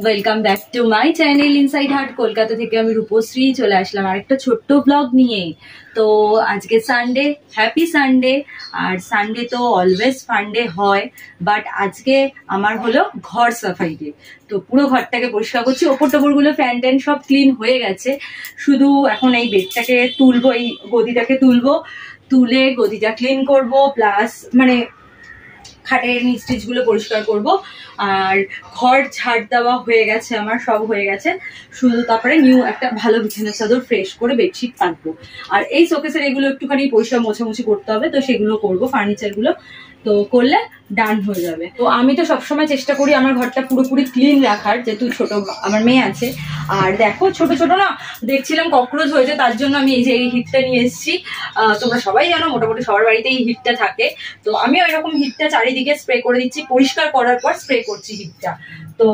Welcome back to my channel inside heart Kolkata থেকে আমি রূপশ্রী চলে আসলাম আরেকটা ছোট্ট ব্লগ নিয়ে। তো আজকে সানডে, হ্যাপি সানডে। আর সানডে তো অলওয়েজ ফান্ডে হয়, বাট আজকে আমার হলো ঘর সাফাই ডে। তো পুরো ঘরটাকে পরিষ্কার করছি, ওপর টোপরগুলো ফ্যান ট্যান সব ক্লিন হয়ে গেছে। শুধু এখন এই বেডটাকে তুলবো, এই গদিটাকে তুলবো, তুলে গদিটা ক্লিন করব, প্লাস মানে খাটের নিচ টিচ গুলো পরিষ্কার করব। আর ঘর ঝাড় দেওয়া হয়ে গেছে, আমার সব হয়ে গেছে। শুধু তারপরে নিউ একটা ভালো বিছানার চাদর ফ্রেশ করে বেডশিট পাতবো। আর এই শোকেসের এগুলো একটুখানি পরিষ্কার মোছামুছি করতে হবে, তো সেগুলো করবো, ফার্নিচার গুলো তো করলে ডান হয়ে যাবে। তো আমি তো সবসময় চেষ্টা করি আমার ঘরটা পুরোপুরি ক্লিন রাখার, যেহেতু ছোট আমার মেয়ে আছে। আর দেখো ছোট ছোট না দেখছিলাম ককরোচ হয়েছে, তার জন্য আমি এই যে এই হিটটা নিয়ে এসেছি। তোমরা সবাই জানো মোটামুটি সবার বাড়িতে এই হিটটা থাকে, তো আমি ওই রকম হিটটা চারিদিকে স্প্রে করে দিচ্ছি, পরিষ্কার করার পর স্প্রে করছি হিটটা। তো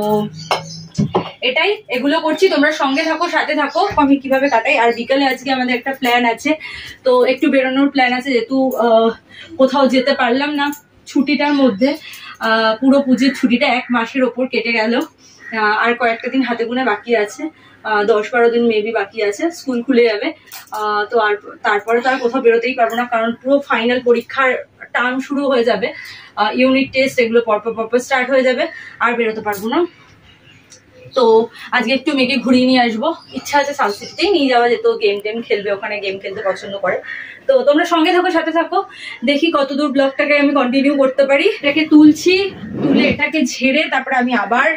এটাই, এগুলো করছি, তোমরা সঙ্গে থাকো, সাথে থাকো আমি কিভাবে কাটাই। আর বিকালে আজকে আমাদের একটা প্ল্যান আছে, তো একটু বেরোনোর প্ল্যান আছে, যেহেতু কোথাও যেতে পারলাম না ছুটিটার মধ্যে। পুরো পুজোর ছুটিটা 1 মাসের ওপর কেটে গেল, আর কয়েকটা দিন হাতে গুনে বাকি আছে, 10-12 দিন মেবি বাকি আছে, স্কুল খুলে যাবে। তো আর তারপরে তো আর কোথাও বেরোতেই পারবো না, কারণ পুরো ফাইনাল পরীক্ষার টার্ম শুরু হয়ে যাবে, ইউনিট টেস্ট এগুলো পরপর স্টার্ট হয়ে যাবে, আর বেরোতে পারবো না। তো আজকে একটু মেয়েকে ঘুরিয়ে নিয়ে আসবো, ইচ্ছা আছে সাউথ সিটিতেই নিয়ে যাওয়া যেত, গেম টেম খেলবে, ওখানে গেম খেলতে পছন্দ করে। তো তোমরা সঙ্গে থাকো, সাথে থাকো, দেখি কতদূর ব্লগটাকে আমি কন্টিনিউ করতে পারি। এটাকে তুলছি, তুলে এটাকে ঝেড়ে তারপরে আমি আবার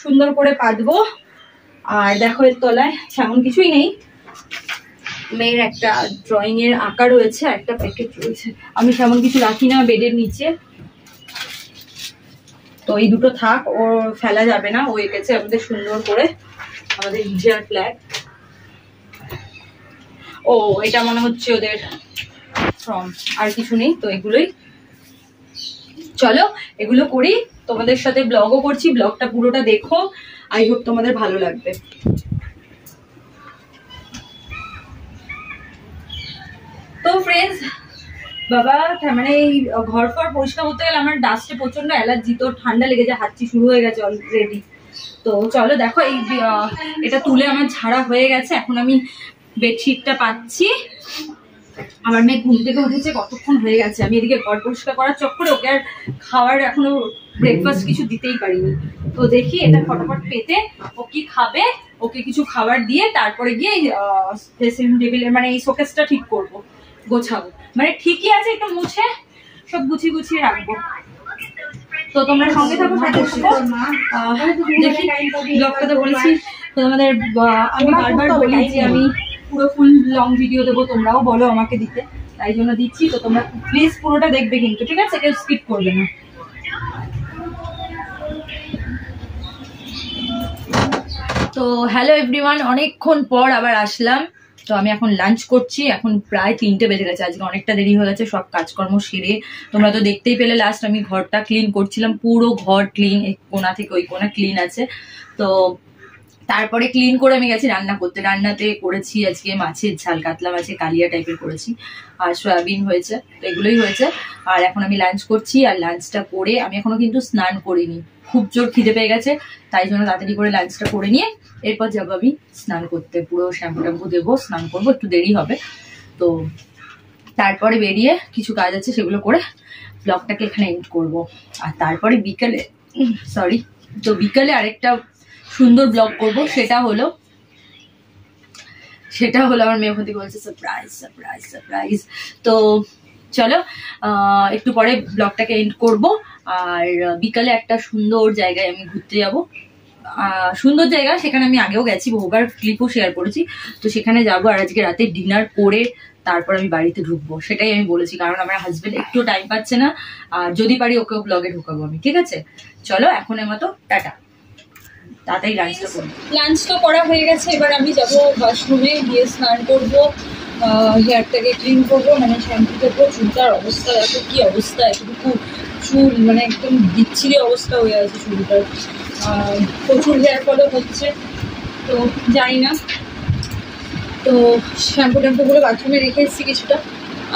সুন্দর করে পাতবো। আর দেখো এর তলায় সেমন কিছুই নেই, মেয়ের একটা ড্রয়িং এর আঁকা রয়েছে, একটা প্যাকেট রয়েছে, আমি সেমন কিছু রাখি না বেডের নিচে। তো এই দুটো থাক, ও ফেলা যাবে না, ও এঁকেছে আমাদের সুন্দর করে, আমাদের ইন্ডিয়ার ফ্ল্যাগ। ও এটা মনে হচ্ছে ওদের ফ্রম, আর কিছু নেই। তো এগুলোই, চলো এগুলো করি, তোমাদের সাথে ব্লগও করছি, ব্লগটা পুরোটা দেখো, আই হোপ তোমাদের ভালো লাগবে। তো ফ্রেন্ডস, বাবা মানে এই ঘর ফর পরিষ্কার করতে গেলে আমার ডাস্টে প্রচন্ড অ্যালার্জি, তো ঠান্ডা লেগে যায়, হাঁচি শুরু হয়ে গেছে অলরেডি। তো চলো দেখো, এই এটা তুলে আমার ঝাড়া হয়ে গেছে, এখন আমি বেডশিটটা পাচ্ছি। আমার মেয়ে ঘুম থেকে উঠেছে, কতক্ষণ হয়ে গেছে, আমি এদিকে ঘর পরিষ্কার করার চক্করে ওকে আর খাওয়ার এখনো ব্রেকফাস্ট কিছু দিতেই পারিনি। তো দেখি এটা ফটাফট পেতে ও কি খাবে, ওকে কিছু খাবার দিয়ে তারপরে গিয়ে ড্রেসিং টেবিলের মানে এই শোকেসটা ঠিক করবো, গোছাবো, মানে ঠিকই আছে, একটু মুছে সব গুছিয়ে গুছিয়ে রাখবো। তো তোমরা সঙ্গে থাকো, সাথে থাকো। দেখি ব্লগটাতে বলেছি তোমাদের, আমি বারবার বলি যে আমি পুরো ফুল লং ভিডিও দেবো, তোমরাও বলো আমাকে দিতে, তাই জন্য দিচ্ছি। তো তোমরা প্লিজ পুরোটা দেখবে কিন্তু, ঠিক আছে, কেউ স্কিপ করবে না। তো হ্যালো এভরিওয়ান, অনেকক্ষণ পর আবার আসলাম। তো আমি এখন লাঞ্চ করছি, এখন প্রায় 3টে বেজে গেছে, আজকে অনেকটা দেরি হয়ে গেছে সব কাজকর্ম সেরে। তোমরা তো দেখতেই পেলে লাস্ট আমি ঘরটা ক্লিন করছিলাম, পুরো ঘর ক্লিন, এক কোণা থেকে ওই কোণা ক্লিন আছে। তো তারপরে ক্লিন করে আমি গেছি রান্না করতে, রান্নাতে করেছি আজকে মাছের ঝাল, কাতলা মাছের কালিয়া টাইপের করেছি, আর সয়াবিন হয়েছে, তো এগুলোই হয়েছে। আর এখন আমি লাঞ্চ করছি, আর লাঞ্চটা করে আমি এখনো কিন্তু স্নান করিনি, খুব জোর খিদে পেয়ে গেছে, তাই জন্য তাড়াতাড়ি করে লাঞ্চটা করে নিয়ে এরপর যাবো আমি স্নান করতে, পুরো শ্যাম্পু ট্যাম্পু দেবো, স্নান করবো, একটু দেরি হবে। তো তারপরে বেরিয়ে কিছু কাজ আছে সেগুলো করে ব্লগটাকে এখানে এন্ড করবো। আর তারপরে বিকালে তো বিকালে আরেকটা সুন্দর ব্লগ করবো, সেটা হলো আমার মেয়ে ওখান থেকে বলছে সারপ্রাইজ সারপ্রাইজ সারপ্রাইজ। তো চলো একটু পরে ব্লগটাকে এন্ড করবো। আর বিকালে একটা সুন্দর জায়গায় আমি ঘুরতে যাবো, সুন্দর জায়গা, সেখানে আমি আগেও গেছি, বহুবার ক্লিপও শেয়ার করেছি। তো সেখানে যাবো, আর আজকে রাতে ডিনার করে তারপর আমি বাড়িতে ঢুকবো, সেটাই আমি বলেছি, কারণ আমার হাজবেন্ড একটু টাইম পাচ্ছে না, আর যদি পারি ওকেও ব্লগে ঢুকাবো আমি, ঠিক আছে। চলো এখনের মতো টাটা, তাড়াতাড়ি লাঞ্চটা করবো। লাঞ্চ তো করা হয়ে গেছে, এবার আমি যাবো ওয়াশরুমে, গিয়ে স্নান করবো, হেয়ারটাকে ক্লিন করবো, মানে শ্যাম্পু করবো। চুলটার অবস্থা দেখো কি অবস্থা, এতটুকু চুল মানে একদম বিচ্ছিরি অবস্থা হয়ে আছে চুলটার, প্রচুর হেয়ার ফলও হচ্ছে, তো জানি না। তো শ্যাম্পু ট্যাম্পুগুলো বাথরুমে রেখে এসেছি কিছুটা।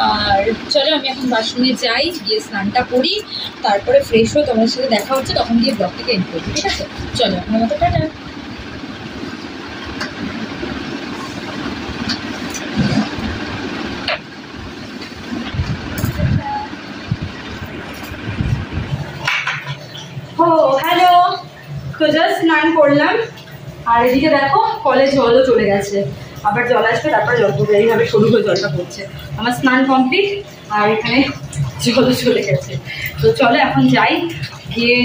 আর চলো আমি এখন বাথরুমে যাই, গিয়ে স্নানটা করি, তারপরে ফ্রেশ হয়ে তোমাদের সাথে দেখা হচ্ছে, তখন গিয়ে ব্লগটাকে এন্ড করবো, ঠিক আছে। চলো এখন মতো টাটা। তো জাস্ট স্নান করলাম, আর এদিকে দেখো কলে জলও চলে গেছে, আবার জল আসবে, তারপরে জল পড়বে, এইভাবে সরু হয়ে জলটা পড়ছে। আমার স্নান কমপ্লিট, আর এখানে জলও চলে গেছে। তো চলো এখন যাই, গিয়ে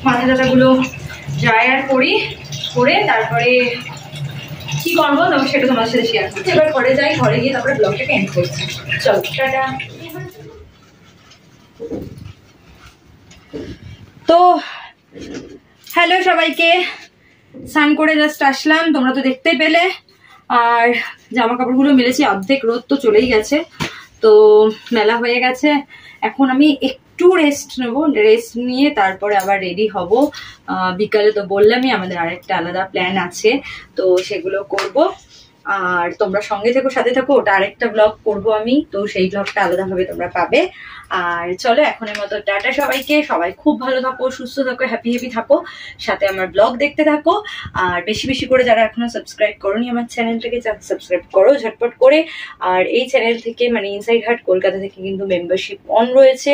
মাথা টাথাগুলো ড্রায়ার করি, করে তারপরে কি করবো তবে সেটা তোমার সাথে শেয়ার করছি। এবার ঘরে যাই, ঘরে গিয়ে তারপরে ব্লগটাকে এন্ড করছি। চলো টাটা। তো হ্যালো সবাইকে, স্নান করে জাস্ট আসলাম, তোমরা তো দেখতেই পেলে। আর জামা কাপড়গুলো মেলেছি, অর্ধেক রোদ তো চলেই গেছে, তো মেলা হয়ে গেছে। এখন আমি একটু রেস্ট নেবো, রেস্ট নিয়ে তারপরে আবার রেডি হব। বিকালে তো বললামই আমাদের আরেকটা আলাদা প্ল্যান আছে, তো সেগুলো করব। আর তোমরা সঙ্গে থেকো, সাথে থাকো, ওটা আরেকটা ব্লগ করব আমি, তো সেই ব্লগটা আলাদাভাবে তোমরা পাবে। আর চলো এখনের মতো টাটা সবাইকে, সবাই খুব ভালো থাকো, সুস্থ থাকো, হ্যাপি থাকো, সাথে আমার ব্লগ দেখতে থাকো। আর বেশি বেশি করে যারা এখনো সাবস্ক্রাইব করোনি আমার চ্যানেলটাকে, সাবস্ক্রাইব করো ঝটপট করে। আর এই চ্যানেল থেকে মানে ইনসাইড হার্ট কলকাতা থেকে কিন্তু মেম্বারশিপ অন রয়েছে,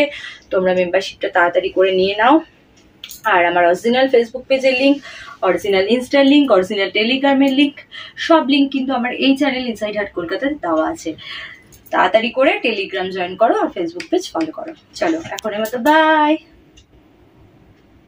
তোমরা মেম্বারশিপটা তাড়াতাড়ি করে নিয়ে নাও। আর আমার অরিজিনাল ফেসবুক পেজের লিঙ্ক, অরিজিনাল ইনস্টার লিঙ্ক, অরিজিনাল টেলিগ্রামের লিঙ্ক, সব লিঙ্ক কিন্তু আমার এই চ্যানেল ইনসাইড হার্ট কলকাতাতে দেওয়া আছে। তাড়াতাড়ি করে টেলিগ্রাম জয়েন করো আর ফেসবুক পেজ ফলো করো। চলো এখনের মতো বাই।